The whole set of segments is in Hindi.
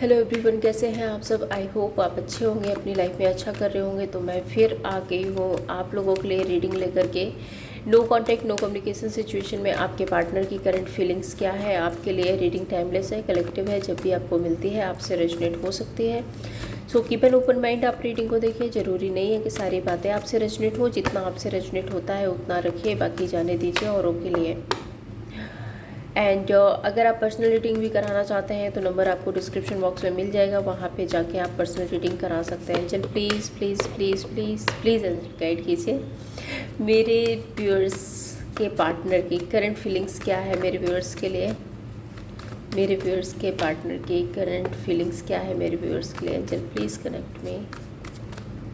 हेलो एवरीवन, कैसे हैं आप सब। आई होप आप अच्छे होंगे, अपनी लाइफ में अच्छा कर रहे होंगे। तो मैं फिर आ गई हूँ आप लोगों के लिए रीडिंग लेकर के। No contact no communication situation में आपके पार्टनर की करंट फीलिंग्स क्या है आपके लिए। रीडिंग टाइमलेस है, कलेक्टिव है, जब भी आपको मिलती है आपसे रेजोनेट हो सकती है। So keep an open mind, आप रीडिंग को देखिए। ज़रूरी नहीं है कि सारी बातें आपसे रेजोनेट हो, जितना आपसे रेजोनेट होता है उतना रखिए, बाकी जाने दीजिए औरों के लिए। एंड अगर आप पर्सनल रीडिंग भी कराना चाहते हैं तो नंबर आपको डिस्क्रिप्शन बॉक्स में मिल जाएगा, वहाँ पे जाके आप पर्सनल रीडिंग करा सकते हैं। चल please please please please please guide कीजिए मेरे व्यूअर्स के पार्टनर की करंट फीलिंग्स क्या है। मेरे व्यूअर्स के लिए, मेरे व्यूअर्स के पार्टनर की करंट फीलिंग्स क्या है मेरे व्यूअर्स के लिए। Angel please connect me,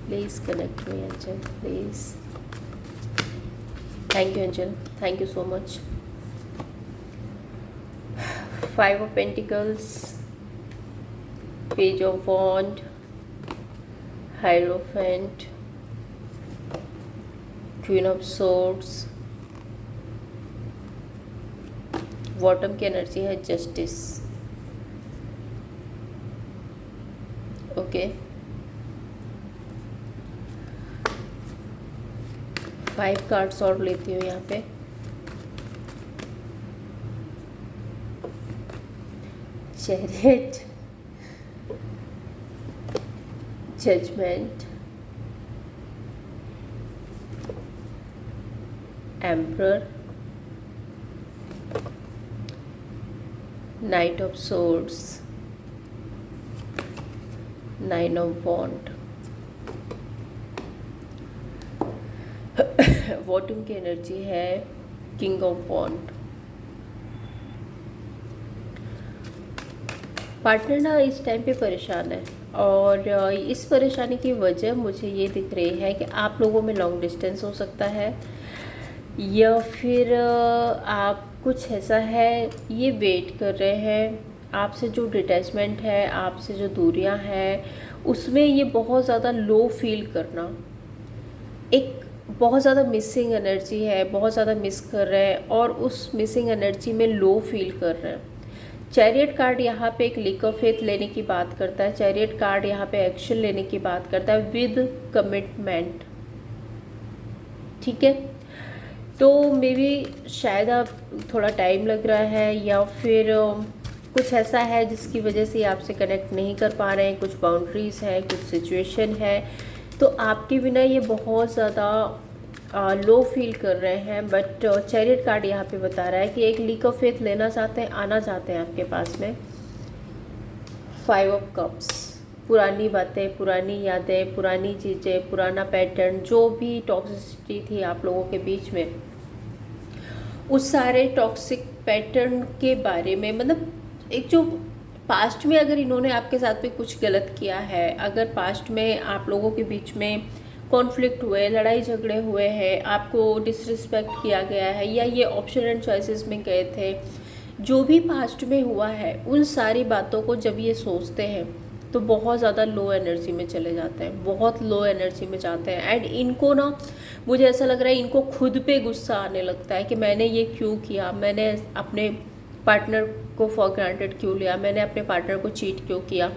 please connect me angel please. Thank you angel, thank you so much. 5 of Pentacles, Page of Wand, Hierophant, Queen of Swords, bottom की एनर्जी है जस्टिस। ओके, 5 कार्ड्स और लेती हूँ यहाँ पे। Chariot, judgment, emperor, knight of swords, 9 of wand. Bottom की एनर्जी है किंग ऑफ वॉन्ड। पार्टनर ना इस टाइम पे परेशान है और इस परेशानी की वजह मुझे ये दिख रही है कि आप लोगों में लॉन्ग डिस्टेंस हो सकता है, या फिर आप कुछ ऐसा है ये वेट कर रहे हैं। आपसे जो डिटैचमेंट है, आपसे जो दूरियां हैं, उसमें ये बहुत ज़्यादा लो फील करना, एक बहुत ज़्यादा मिसिंग एनर्जी है, बहुत ज़्यादा मिस कर रहे हैं और उस मिसिंग एनर्जी में लो फील कर रहे हैं। चैरियट कार्ड यहाँ पे एक लीक ऑफ फेथ लेने की बात करता है। चैरियट कार्ड यहाँ पे एक्शन लेने की बात करता है विद कमिटमेंट। ठीक है, तो मे बी शायद आप थोड़ा टाइम लग रहा है, या फिर कुछ ऐसा है जिसकी वजह से आपसे कनेक्ट नहीं कर पा रहे हैं। कुछ बाउंड्रीज है, कुछ सिचुएशन है, तो आपके बिना ये बहुत ज़्यादा लो फील कर रहे हैं। बट चैरियट कार्ड यहाँ पे बता रहा है कि एक लीक ऑफ फेथ लेना चाहते हैं, आना चाहते हैं आपके पास में। 5 ऑफ कप्स, पुरानी बातें, पुरानी यादें, पुरानी चीज़ें, पुराना पैटर्न, जो भी टॉक्सिसिटी थी आप लोगों के बीच में, उस सारे टॉक्सिक पैटर्न के बारे में, मतलब एक जो पास्ट में अगर इन्होंने आपके साथ में कुछ गलत किया है, अगर पास्ट में आप लोगों के बीच में कॉन्फ्लिक्ट हुए, लड़ाई झगड़े हुए हैं, आपको डिसरिस्पेक्ट किया गया है, या ये ऑप्शन एंड चॉइसेस में गए थे, जो भी पास्ट में हुआ है, उन सारी बातों को जब ये सोचते हैं तो बहुत ज़्यादा लो एनर्जी में चले जाते हैं, बहुत लो एनर्जी में जाते हैं। एंड इनको ना, मुझे ऐसा लग रहा है इनको खुद पे गुस्सा आने लगता है कि मैंने ये क्यों किया, मैंने अपने पार्टनर को फॉर ग्रांटेड क्यों लिया, मैंने अपने पार्टनर को चीट क्यों किया।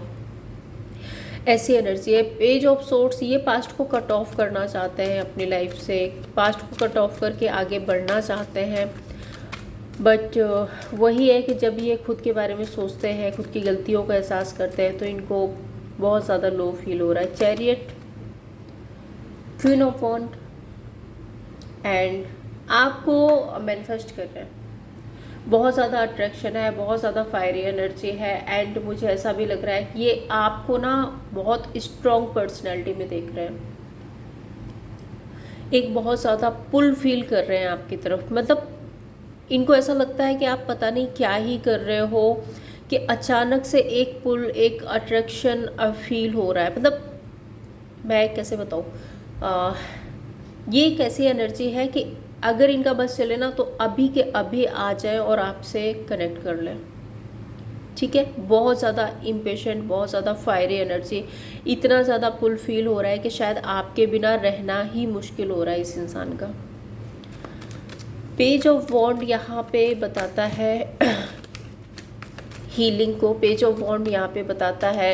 ऐसी एनर्जी है। पेज ऑफ सोर्ड्स, ये पास्ट को कट ऑफ करना चाहते हैं अपनी लाइफ से, पास्ट को कट ऑफ करके आगे बढ़ना चाहते हैं। बट वही है कि जब ये खुद के बारे में सोचते हैं, खुद की गलतियों का एहसास करते हैं, तो इनको बहुत ज़्यादा लो फील हो रहा है। Chariot, queen of wand, and आपको मैनिफेस्ट कर रहे हैं। बहुत ज़्यादा अट्रैक्शन है, बहुत ज़्यादा फायरी एनर्जी है। एंड मुझे ऐसा भी लग रहा है कि ये आपको ना बहुत स्ट्रॉन्ग पर्सनैलिटी में देख रहे हैं, एक बहुत ज़्यादा पुल फील कर रहे हैं आपकी तरफ। मतलब इनको ऐसा लगता है कि आप पता नहीं क्या ही कर रहे हो, कि अचानक से एक पुल, एक अट्रैक्शन फील हो रहा है। मतलब मैं कैसे बताऊँ, ये एक ऐसी एनर्जी है कि अगर इनका बस चले ना तो अभी के अभी आ जाए और आपसे कनेक्ट कर लें। ठीक है, बहुत ज़्यादा इम्पेशेंट, बहुत ज़्यादा फायरी एनर्जी, इतना ज़्यादा पुल फील हो रहा है कि शायद आपके बिना रहना ही मुश्किल हो रहा है इस इंसान का। पेज ऑफ वॉन्ड यहाँ पे बताता है हीलिंग को। पेज ऑफ वॉन्ड यहाँ पे बताता है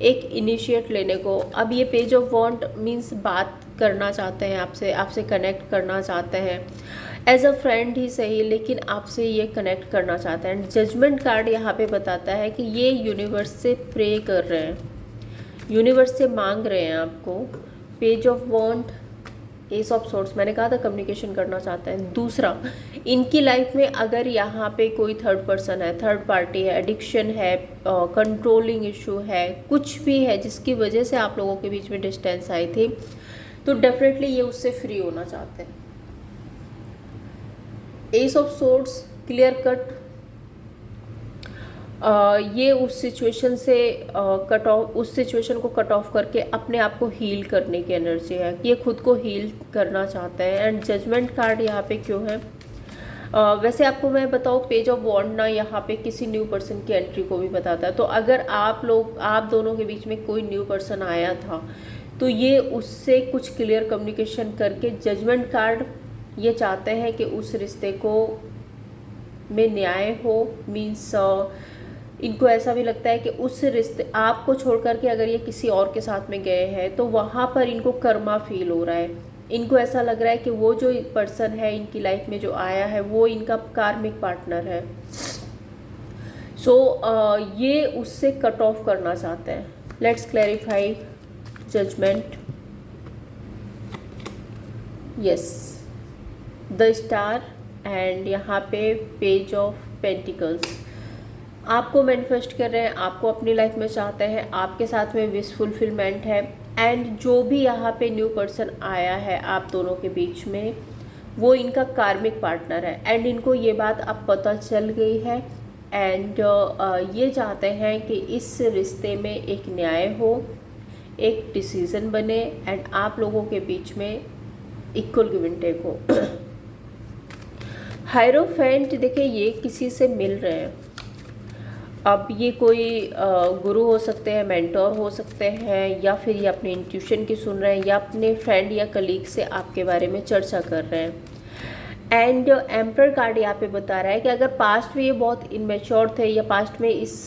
एक इनिशिएट लेने को। अब ये पेज ऑफ वॉन्ड मीन्स बात करना चाहते हैं आपसे, आपसे कनेक्ट करना चाहते हैं, एज अ फ्रेंड ही सही, लेकिन आपसे ये कनेक्ट करना चाहते हैं। जजमेंट कार्ड यहाँ पे बताता है कि ये यूनिवर्स से प्रे कर रहे हैं, यूनिवर्स से मांग रहे हैं आपको। Page of wand, ace of swords, मैंने कहा था कम्युनिकेशन करना चाहते हैं। दूसरा, इनकी लाइफ में अगर यहाँ पे कोई थर्ड पर्सन है, थर्ड पार्टी है, एडिक्शन है, कंट्रोलिंग इशू है, कुछ भी है जिसकी वजह से आप लोगों के बीच में डिस्टेंस आई थी, तो डेफिनेटली ये उससे फ्री होना चाहते हैं। S of source, clear cut, ये उस सिचुएशन से कट ऑफ, उस सिचुएशन को कट ऑफ करके अपने आप को हील करने की एनर्जी है, ये खुद को हील करना चाहते हैं। एंड जजमेंट कार्ड यहाँ पे क्यों है? वैसे आपको मैं बताऊँ, पेज ऑफ वॉन्ड ना यहाँ पे किसी न्यू पर्सन की एंट्री को भी बताता है। तो अगर आप दोनों के बीच में कोई न्यू पर्सन आया था, तो ये उससे कुछ क्लियर कम्युनिकेशन करके, जजमेंट कार्ड ये चाहते हैं कि उस रिश्ते को में न्याय हो। मीन्स इनको ऐसा भी लगता है कि उस रिश्ते, आपको छोड़ करके अगर ये किसी और के साथ में गए हैं तो वहाँ पर इनको कर्मा फील हो रहा है। इनको ऐसा लग रहा है कि वो जो पर्सन है इनकी लाइफ में जो आया है वो इनका कार्मिक पार्टनर है। सो ये उससे कट ऑफ करना चाहते हैं। Let's clarify judgment. Yes, the star and यहाँ पे पेज ऑफ पेंटिकल्स। आपको मैनिफेस्ट कर रहे हैं, आपको अपनी लाइफ में चाहते हैं, आपके साथ में विश फुलफिलमेंट है। एंड जो भी यहाँ पे न्यू पर्सन आया है आप दोनों के बीच में, वो इनका कार्मिक पार्टनर है। एंड इनको ये बात अब पता चल गई है। एंड ये चाहते हैं कि इस रिश्ते में एक न्याय हो, एक डिसीज़न बने, एंड आप लोगों के बीच में इक्वल गिव एंड टेक हो। हायरोफेंट, देखिए ये किसी से मिल रहे हैं। अब ये कोई गुरु हो सकते हैं, मेंटोर हो सकते हैं, या फिर ये अपने इंट्यूशन की सुन रहे हैं, या अपने फ्रेंड या कलीग से आपके बारे में चर्चा कर रहे हैं। एंड एम्परर कार्ड यहाँ पे बता रहा है कि अगर पास्ट में ये बहुत इनमेच्योर थे, या पास्ट में इस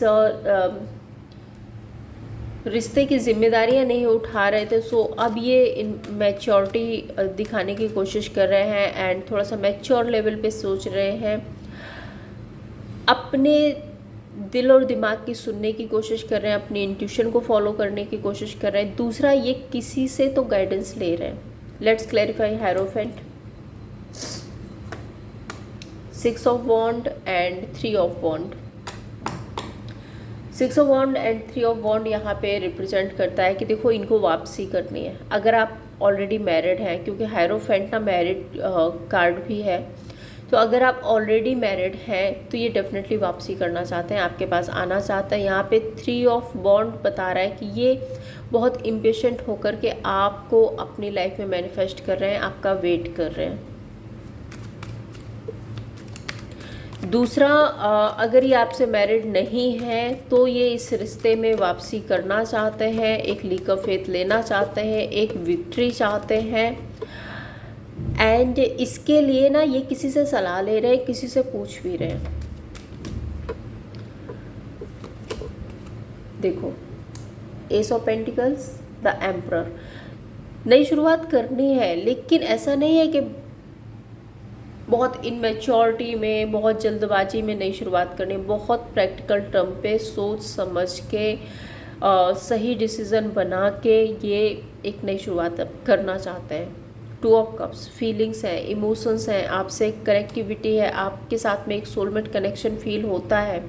रिश्ते की जिम्मेदारियां नहीं उठा रहे थे, सो अब ये मैच्योरिटी दिखाने की कोशिश कर रहे हैं एंड थोड़ा सा मैच्योर लेवल पे सोच रहे हैं, अपने दिल और दिमाग की सुनने की कोशिश कर रहे हैं, अपनी इंट्यूशन को फॉलो करने की कोशिश कर रहे हैं। दूसरा, ये किसी से तो गाइडेंस ले रहे हैं। Let's clarify hierophant. 6 of wand and 3 of wand. 6 of wand and 3 of wand यहाँ पे रिप्रेजेंट करता है कि देखो इनको वापसी करनी है। अगर आप ऑलरेडी मैरिड हैं, क्योंकि हायरोफेंट ना मैरिड कार्ड भी है, तो अगर आप ऑलरेडी मैरिड हैं तो ये डेफिनेटली वापसी करना चाहते हैं, आपके पास आना चाहते हैं। यहाँ पे 3 ऑफ वॉन्ड बता रहा है कि ये बहुत इम्पेशेंट होकर के आपको अपनी लाइफ में मैनिफेस्ट कर रहे हैं, आपका वेट कर रहे हैं। दूसरा, अगर ये आपसे मैरिड नहीं है तो ये इस रिश्ते में वापसी करना चाहते हैं, एक लीक ऑफ फेथ लेना चाहते हैं, एक विक्ट्री चाहते हैं। एंड इसके लिए ना ये किसी से सलाह ले रहे हैं, किसी से पूछ भी रहे हैं। देखो, S of pentacles, the emperor. नई शुरुआत करनी है, लेकिन ऐसा नहीं है कि बहुत इनमेच्योरिटी में, बहुत जल्दबाजी में नई शुरुआत करनी। बहुत प्रैक्टिकल टर्म पे सोच समझ के सही डिसीज़न बना के ये एक नई शुरुआत करना चाहते हैं। 2 ऑफ कप्स, फीलिंग्स हैं, इमोशंस हैं, आपसे कनेक्टिविटी है, आपके साथ में एक सोलमेट कनेक्शन फील होता है,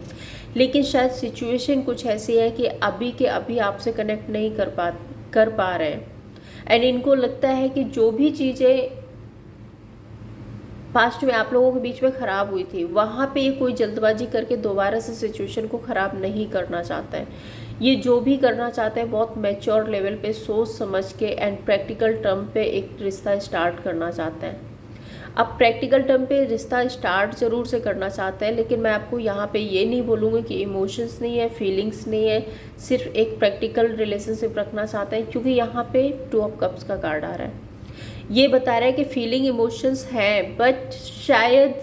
लेकिन शायद सिचुएशन कुछ ऐसी है कि अभी के अभी आपसे कनेक्ट नहीं कर पा रहे हैं। एंड इनको लगता है कि जो भी चीज़ें पास्ट में आप लोगों के बीच में ख़राब हुई थी, वहाँ पे ये कोई जल्दबाजी करके दोबारा से सिचुएशन को ख़राब नहीं करना चाहता है। ये जो भी करना चाहते हैं बहुत मैच्योर लेवल पे सोच समझ के एंड प्रैक्टिकल टर्म पे एक रिश्ता स्टार्ट करना चाहते हैं। अब प्रैक्टिकल टर्म पे रिश्ता स्टार्ट ज़रूर से करना चाहते हैं, लेकिन मैं आपको यहाँ पे ये नहीं बोलूँगी कि इमोशंस नहीं है, फीलिंग्स नहीं है, सिर्फ एक प्रैक्टिकल रिलेशनशिप रखना चाहते हैं, क्योंकि यहाँ पे 2 ऑफ कप्स का कार्ड आ रहा है। ये बता रहा है कि फीलिंग इमोशंस हैं, बट शायद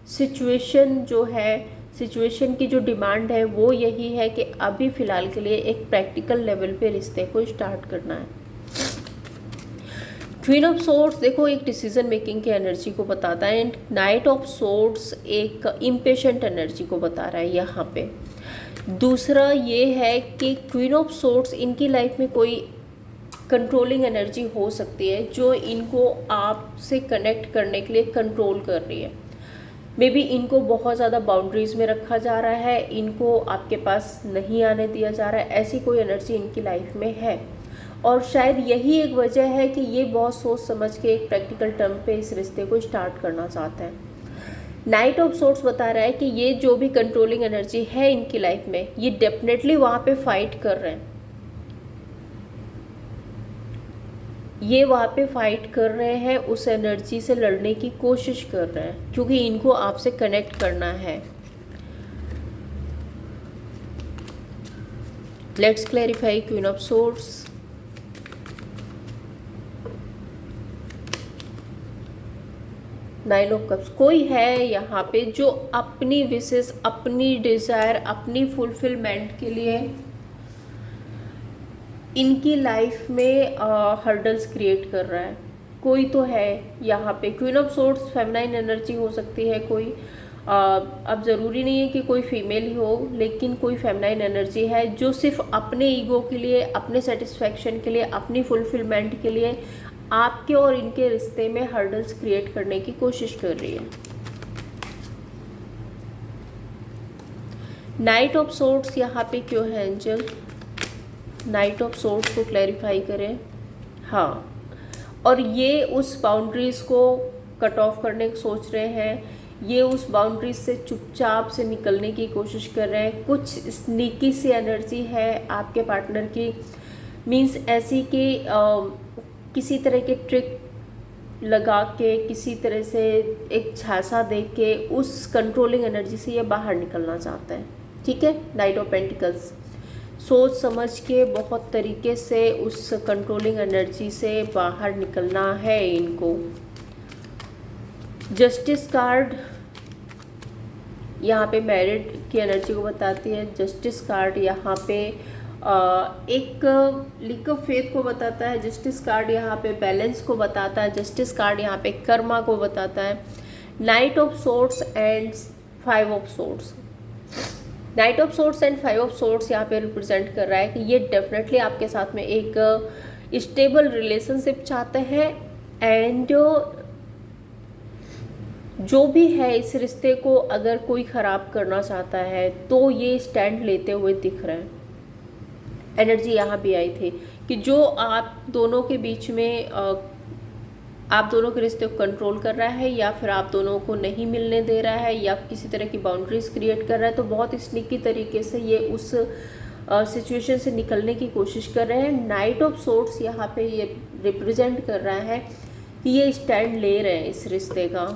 सिचुएशन जो है सिचुएशन की जो डिमांड है वो यही है कि अभी फ़िलहाल के लिए एक प्रैक्टिकल लेवल पे रिश्ते को स्टार्ट करना है। क्वीन ऑफ सोर्ड्स देखो एक डिसीजन मेकिंग की एनर्जी को बताता है, एंड नाइट ऑफ सोर्ड्स एक इम्पेशेंट एनर्जी को बता रहा है यहाँ पे। दूसरा ये है कि क्वीन ऑफ सोर्ड्स इनकी लाइफ में कोई कंट्रोलिंग एनर्जी हो सकती है जो इनको आपसे कनेक्ट करने के लिए कंट्रोल कर रही है। मे बी इनको बहुत ज़्यादा बाउंड्रीज में रखा जा रहा है, इनको आपके पास नहीं आने दिया जा रहा है, ऐसी कोई एनर्जी इनकी लाइफ में है। और शायद यही एक वजह है कि ये बहुत सोच समझ के एक प्रैक्टिकल टर्म पे इस रिश्ते को स्टार्ट करना चाहते हैं। नाइट ऑफ सोर्ड्स बता रहा है कि ये जो भी कंट्रोलिंग एनर्जी है इनकी लाइफ में, ये डेफिनेटली वहाँ पे फाइट कर रहे हैं, ये वहाँ पे फाइट कर रहे हैं, उस एनर्जी से लड़ने की कोशिश कर रहे हैं क्योंकि इनको आपसे कनेक्ट करना है। Let's clarify queen of swords. Nine of cups, कोई है यहाँ पे जो अपनी विशेष, अपनी डिज़ायर, अपनी फुलफिलमेंट के लिए इनकी लाइफ में हर्डल्स क्रिएट कर रहा है। कोई तो है यहाँ पे। Queen of swords feminine energy हो सकती है कोई, अब ज़रूरी नहीं है कि कोई फीमेल ही हो, लेकिन कोई फेमिनाइन एनर्जी है जो सिर्फ अपने ईगो के लिए, अपने सेटिस्फैक्शन के लिए, अपनी फुलफिलमेंट के लिए आपके और इनके रिश्ते में हर्डल्स क्रिएट करने की कोशिश कर रही है। नाइट ऑफ सोर्ड्स यहाँ पे क्यों है एंजल? नाइट ऑफ सोर्ड्स को क्लैरिफाई करें। हाँ, और ये उस बाउंड्रीज को कट ऑफ करने की सोच रहे हैं, ये उस बाउंड्रीज से चुपचाप से निकलने की कोशिश कर रहे हैं। कुछ स्नीकी सी एनर्जी है आपके पार्टनर की, मीन्स ऐसी कि किसी तरह के ट्रिक लगा के, किसी तरह से एक झांसा दे के उस कंट्रोलिंग एनर्जी से ये बाहर निकलना चाहते हैं। ठीक है, नाइट ऑफ पेंटिकल्स, सोच समझ के बहुत तरीके से उस कंट्रोलिंग एनर्जी से बाहर निकलना है इनको। जस्टिस कार्ड यहाँ पे मैरिड की एनर्जी को बताती है। जस्टिस कार्ड यहाँ पे एक लीक ऑफ फेथ को बताता है। जस्टिस कार्ड यहाँ पे बैलेंस को बताता है। जस्टिस कार्ड यहाँ पे कर्मा को बताता है। Night of swords and five of swords, night of swords and five of swords यहाँ पे रिप्रेजेंट कर रहा है कि ये डेफिनेटली आपके साथ में एक स्टेबल रिलेशनशिप चाहते हैं, एंड जो भी है इस रिश्ते को अगर कोई ख़राब करना चाहता है तो ये स्टैंड लेते हुए दिख रहे हैं। एनर्जी यहाँ भी आई थी कि जो आप दोनों के बीच में आप दोनों के रिश्ते को कंट्रोल कर रहा है, या फिर आप दोनों को नहीं मिलने दे रहा है, या किसी तरह की बाउंड्रीज क्रिएट कर रहा है, तो बहुत स्नीकी तरीके से ये उस सिचुएशन से निकलने की कोशिश कर रहे हैं। नाइट ऑफ सोर्ड्स यहाँ पे ये रिप्रेजेंट कर रहा है कि ये स्टैंड ले रहे हैं इस रिश्ते का।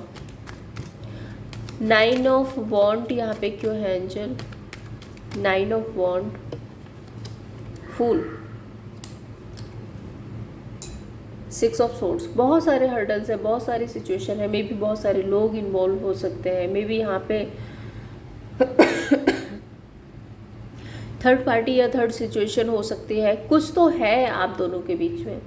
नाइन ऑफ वॉन्ड यहाँ पे क्यों है angel? Nine of wand, fool, six of swords, बहुत सारे हर्डल्स है, बहुत सारी सिचुएशन है, मे बी बहुत सारे लोग इन्वॉल्व हो सकते हैं, मे बी यहाँ पे थर्ड पार्टी या थर्ड सिचुएशन हो सकती है, कुछ तो है आप दोनों के बीच में।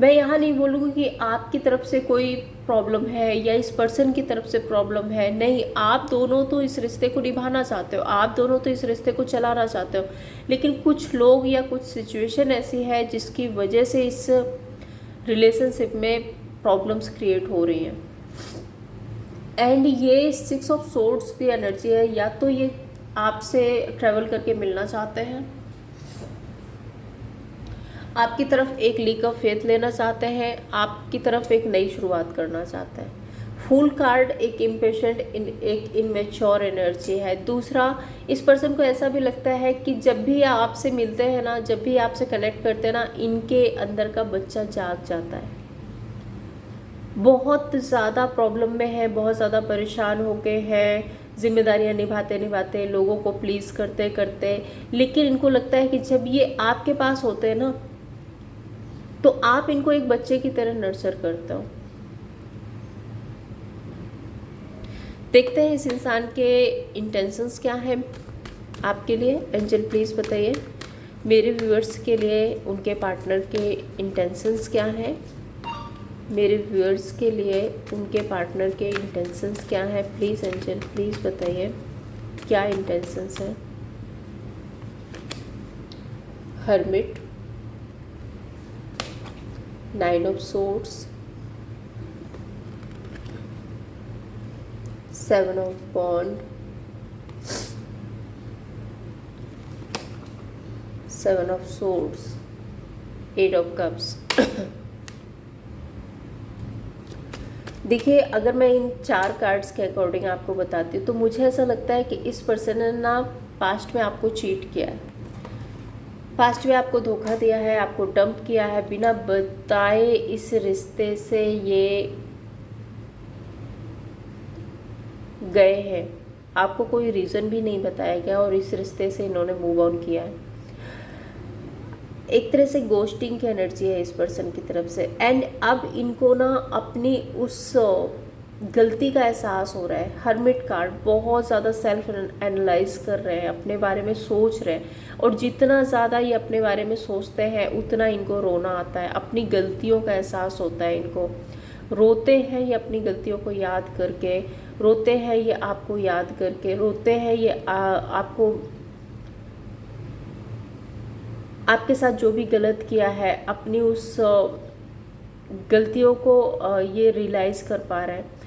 मैं यहाँ नहीं बोलूँगी कि आपकी तरफ से कोई प्रॉब्लम है या इस पर्सन की तरफ से प्रॉब्लम है, नहीं, आप दोनों तो इस रिश्ते को निभाना चाहते हो, आप दोनों तो इस रिश्ते को चलाना चाहते हो, लेकिन कुछ लोग या कुछ सिचुएशन ऐसी है जिसकी वजह से इस रिलेशनशिप में प्रॉब्लम्स क्रिएट हो रही हैं। एंड ये सिक्स ऑफ सोर्ड्स की एनर्जी है, या तो ये आपसे ट्रैवल करके मिलना चाहते हैं, आपकी तरफ एक लीक ऑफ फेथ लेना चाहते हैं, आपकी तरफ एक नई शुरुआत करना चाहते हैं। फूल कार्ड एक इम्पेशेंट, एक इनमेच्योर एनर्जी है। दूसरा, इस पर्सन को ऐसा भी लगता है कि जब भी आपसे मिलते हैं ना, जब भी आपसे कनेक्ट करते हैं ना, इनके अंदर का बच्चा जाग जाता है। बहुत ज़्यादा प्रॉब्लम में है, बहुत ज़्यादा परेशान हो गए हैं, जिम्मेदारियां निभाते निभाते, लोगों को प्लीज़ करते करते, लेकिन इनको लगता है कि जब ये आपके पास होते हैं ना, तो आप इनको एक बच्चे की तरह नर्चर करते हो। देखते हैं इस इंसान के इंटेंशंस क्या हैं आपके लिए। एंजल प्लीज़ बताइए मेरे व्यूअर्स के लिए उनके पार्टनर के इंटेंशंस क्या हैं। मेरे व्यूअर्स के लिए उनके पार्टनर के इंटेंशंस क्या हैं। प्लीज़ एंजल प्लीज़ बताइए क्या इंटेंशंस हैं। Hermit, 9 of swords, 7 of bond, 7 of swords, 8 of cups. देखिए अगर मैं इन 4 कार्ड्स के अकॉर्डिंग आपको बताती हूँ तो मुझे ऐसा लगता है कि इस पर्सन ने ना पास्ट में आपको चीट किया है, पास्ट में आपको धोखा दिया है, आपको डंप किया है, बिना बताए इस रिश्ते से ये गए हैं। आपको कोई रीज़न भी नहीं बताया गया और इस रिश्ते से इन्होंने मूव ऑन किया है। एक तरह से गोस्टिंग की एनर्जी है इस पर्सन की तरफ से। एंड अब इनको ना अपनी उस गलती का एहसास हो रहा है। हर्मिट कार्ड बहुत ज़्यादा सेल्फ एनालाइज कर रहे हैं, अपने बारे में सोच रहे हैं और जितना ज़्यादा ये अपने बारे में सोचते हैं उतना इनको रोना आता है, अपनी गलतियों का एहसास होता है इनको। रोते हैं ये अपनी गलतियों को याद करके, रोते हैं ये आपको याद करके, रोते हैं ये आपको आपके साथ जो भी गलत किया है अपनी उस गलतियों को ये रियलाइज़ कर पा रहा है।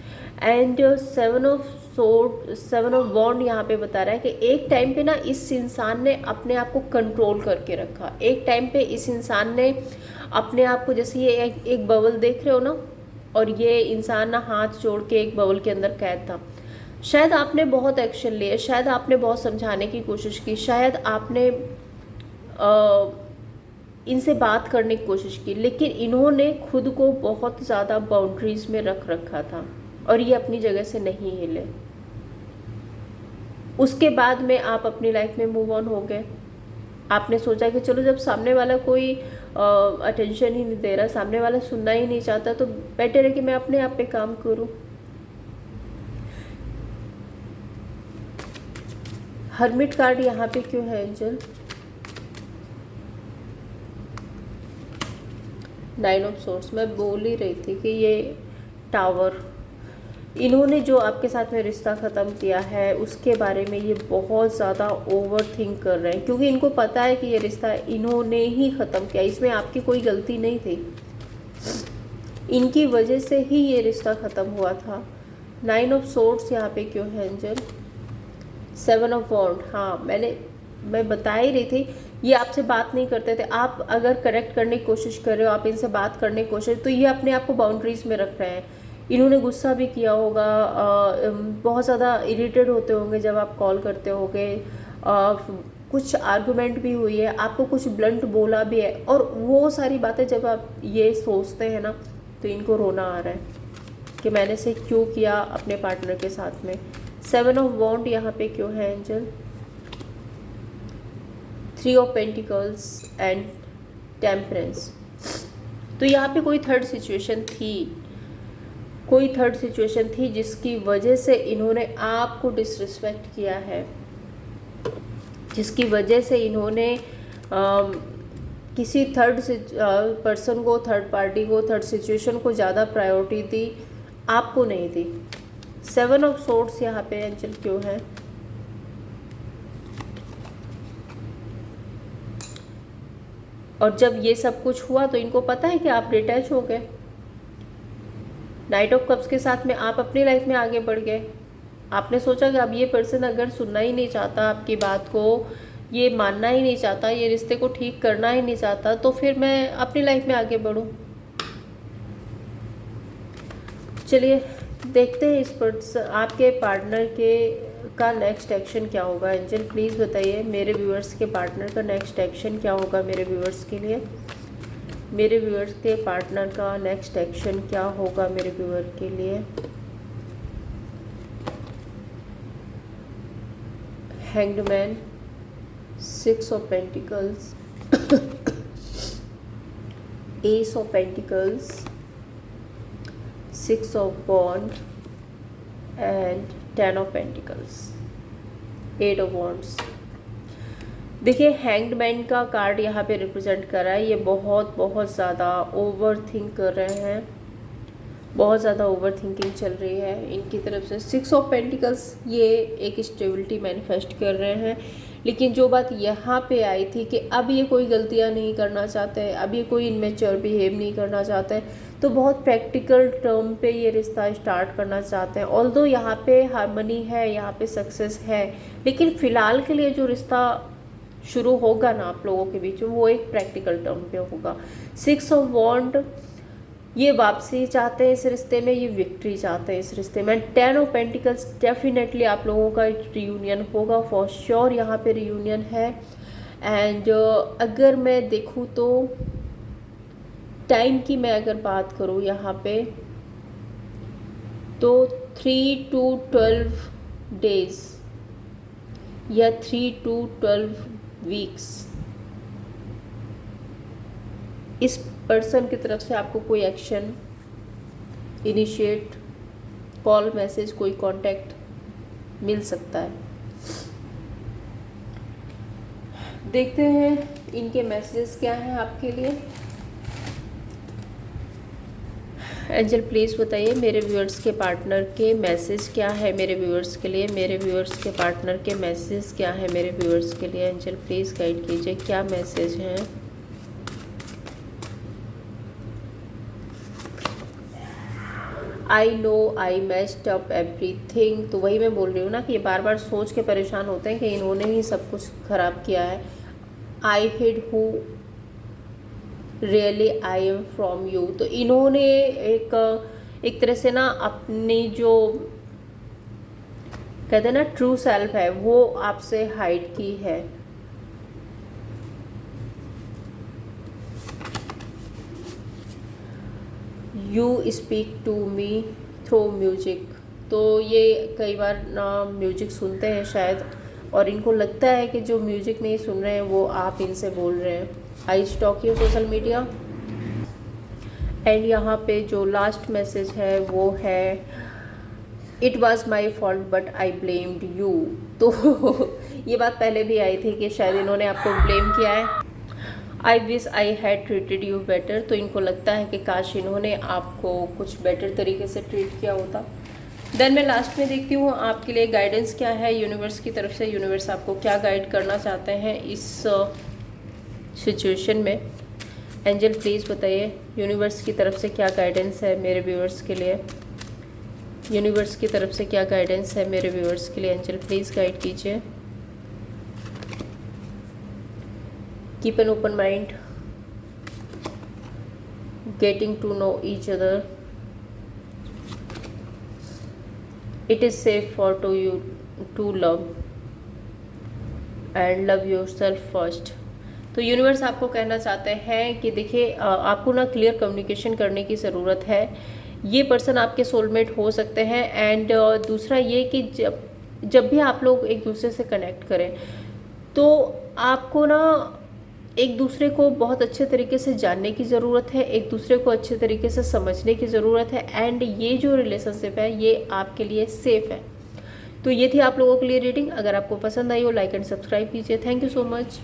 And 7 of sword, 7 of bond यहाँ पे बता रहा है कि एक टाइम पे ना इस इंसान ने अपने आप को कंट्रोल करके रखा। एक टाइम पे इस इंसान ने अपने आप को, जैसे ये एक बबल देख रहे हो ना, और ये इंसान ना हाथ जोड़ के एक बबल के अंदर कैद था। शायद आपने बहुत एक्शन लिए, शायद आपने बहुत समझाने की कोशिश की, शायद आपने इनसे बात करने की कोशिश की, लेकिन इन्होंने खुद को बहुत ज़्यादा बाउंड्रीज में रख रखा था और ये अपनी जगह से नहीं हिले। उसके बाद में आप अपनी लाइफ में मूव ऑन हो गए। आपने सोचा कि चलो जब सामने वाला कोई अटेंशन ही नहीं दे रहा, सामने वाला सुनना ही नहीं चाहता, तो बेटर है कि मैं अपने आप पे काम करूं। हर्मिट कार्ड यहाँ पे क्यों है एंजल? 9 of swords. मैं बोल ही रही थी कि ये टावर, इन्होंने जो आपके साथ में रिश्ता ख़त्म किया है उसके बारे में ये बहुत ज़्यादा ओवर थिंक कर रहे हैं, क्योंकि इनको पता है कि ये रिश्ता इन्होंने ही ख़त्म किया, इसमें आपकी कोई गलती नहीं थी, इनकी वजह से ही ये रिश्ता ख़त्म हुआ था। 9 ऑफ सोर्ड्स यहाँ पे क्यों है एंजल? 7 ऑफ वॉन्ड। हाँ, मैं बता ही रही थी, ये आपसे बात नहीं करते थे। आप अगर करेक्ट करने की कोशिश कर रहे हो, आप इनसे बात करने की कोशिश, तो ये अपने आप को बाउंड्रीज में रख रहे हैं। इन्होंने गुस्सा भी किया होगा, बहुत ज़्यादा इरिटेट होते होंगे जब आप कॉल करते होगे, कुछ आर्गुमेंट भी हुई है, आपको कुछ ब्लंट बोला भी है, और वो सारी बातें जब आप ये सोचते हैं ना तो इनको रोना आ रहा है कि मैंने से क्यों किया अपने पार्टनर के साथ में। 7 ऑफ वॉन्ड यहाँ पे क्यों है angel? 3 of pentacles and temperance. तो यहाँ पे कोई थर्ड सिचुएशन थी, कोई थर्ड सिचुएशन थी जिसकी वजह से इन्होंने आपको डिसरिस्पेक्ट किया है, जिसकी वजह से इन्होंने किसी थर्ड पर्सन को, थर्ड पार्टी को, थर्ड सिचुएशन को ज़्यादा प्रायोरिटी दी, आपको नहीं दी। 7 ऑफ सोर्ड्स यहाँ पे एंजल क्यों है? और जब ये सब कुछ हुआ तो इनको पता है कि आप डिटैच हो गए। नाइट ऑफ कप्स के साथ में आप अपनी लाइफ में आगे बढ़ गए। आपने सोचा कि अब ये पर्सन अगर सुनना ही नहीं चाहता आपकी बात को, ये मानना ही नहीं चाहता, ये रिश्ते को ठीक करना ही नहीं चाहता, तो फिर मैं अपनी लाइफ में आगे बढ़ूं। चलिए देखते हैं इस पर्सन, आपके पार्टनर के का नेक्स्ट एक्शन क्या होगा। एंजल प्लीज़ बताइए मेरे व्यूअर्स के पार्टनर का नेक्स्ट एक्शन क्या होगा मेरे व्यूअर्स के लिए। मेरे व्यूअर्स के पार्टनर का नेक्स्ट एक्शन क्या होगा मेरे व्यूअर के लिए। Hanged man, 6 of pentacles, S of pentacles, 6 of bond and 10 of pentacles, 8 of wands. देखिए हैंग्ड मैन का कार्ड यहाँ पे रिप्रेजेंट कर रहा है, ये बहुत ज़्यादा ओवर थिंक कर रहे हैं, बहुत ज़्यादा ओवर थिंकिंग चल रही है इनकी तरफ से। 6 ऑफ पेंटिकल्स, ये एक स्टेबिलिटी मैनिफेस्ट कर रहे हैं, लेकिन जो बात यहाँ पे आई थी कि अब ये कोई गलतियाँ नहीं करना चाहते हैं, अब ये कोई इनमेच्योर बिहेव नहीं करना चाहते हैं, तो बहुत प्रैक्टिकल टर्म पे ये रिश्ता स्टार्ट करना चाहते हैं। ऑल्दो यहाँ पे हार्मनी है, यहाँ पे सक्सेस है, लेकिन फ़िलहाल के लिए जो रिश्ता शुरू होगा ना आप लोगों के बीच में, वो एक प्रैक्टिकल टर्म पे होगा। 6 ऑफ वॉन्ड, ये वापसी चाहते हैं इस रिश्ते में, ये विक्ट्री चाहते हैं इस रिश्ते में। 10 ऑफ पेंटिकल्स, डेफिनेटली आप लोगों का एक रियूनियन होगा, फॉर श्योर यहाँ पे रियूनियन है। एंड अगर मैं देखूँ तो टाइम की मैं अगर बात करूँ यहाँ पे, तो 3 to 12 days या 3 to 12 weeks इस पर्सन की तरफ से आपको कोई एक्शन, इनिशिएट, कॉल, मैसेज, कोई कांटेक्ट मिल सकता है। देखते हैं इनके मैसेजेस क्या हैं आपके लिए। एंजल प्लीज़ बताइए मेरे व्यूअर्स के पार्टनर के मैसेज क्या है मेरे व्यूअर्स के लिए, मेरे व्यूअर्स के पार्टनर के मैसेज क्या है मेरे व्यूअर्स के लिए। एंजल प्लीज़ गाइड कीजिए क्या मैसेज हैं। I know I messed up everything, तो वही मैं बोल रही हूँ ना कि ये बार बार सोच के परेशान होते हैं कि इन्होंने ही सब कुछ खराब किया है। I hid who really I am from you, तो इन्होंने एक तरह से ना अपनी जो कहते हैं ना ट्रू सेल्फ है वो आपसे हाइड की है। You speak to me through music, तो ये कई बार ना म्यूजिक सुनते हैं शायद, और इनको लगता है कि जो म्यूजिक नहीं सुन रहे हैं वो आप इनसे बोल रहे हैं। I stalk you social media. And यहाँ पे जो लास्ट मैसेज है वो है it was my fault but I blamed you, तो ये बात पहले भी आई थी कि शायद इन्होंने आपको ब्लेम किया है। I wish I had treated you better, तो इनको लगता है कि काश इन्होंने आपको कुछ बेटर तरीके से ट्रीट किया होता। देन मैं लास्ट में देखती हूँ आपके लिए गाइडेंस क्या है यूनिवर्स की तरफ से, यूनिवर्स आपको क्या गाइड करना चाहते हैं इस सिचुएशन में। एंजल प्लीज़ बताइए यूनिवर्स की तरफ से क्या गाइडेंस है मेरे व्यूअर्स के लिए, यूनिवर्स की तरफ से क्या गाइडेंस है मेरे व्यूअर्स के लिए। एंजल प्लीज़ गाइड कीजिए। Keep an open mind, getting to know each other. It is safe for you to love and love yourself first. तो यूनिवर्स आपको कहना चाहते हैं कि देखिए आपको ना क्लियर कम्युनिकेशन करने की ज़रूरत है। ये पर्सन आपके सोलमेट हो सकते हैं। एंड दूसरा ये कि जब भी आप लोग एक दूसरे से कनेक्ट करें तो आपको ना एक दूसरे को बहुत अच्छे तरीके से जानने की ज़रूरत है, एक दूसरे को अच्छे तरीके से समझने की ज़रूरत है। एंड ये जो रिलेशनशिप है ये आपके लिए सेफ़ है। तो ये थी आप लोगों के लिए रीडिंग। अगर आपको पसंद आई हो लाइक एंड सब्सक्राइब कीजिए। Thank you so much.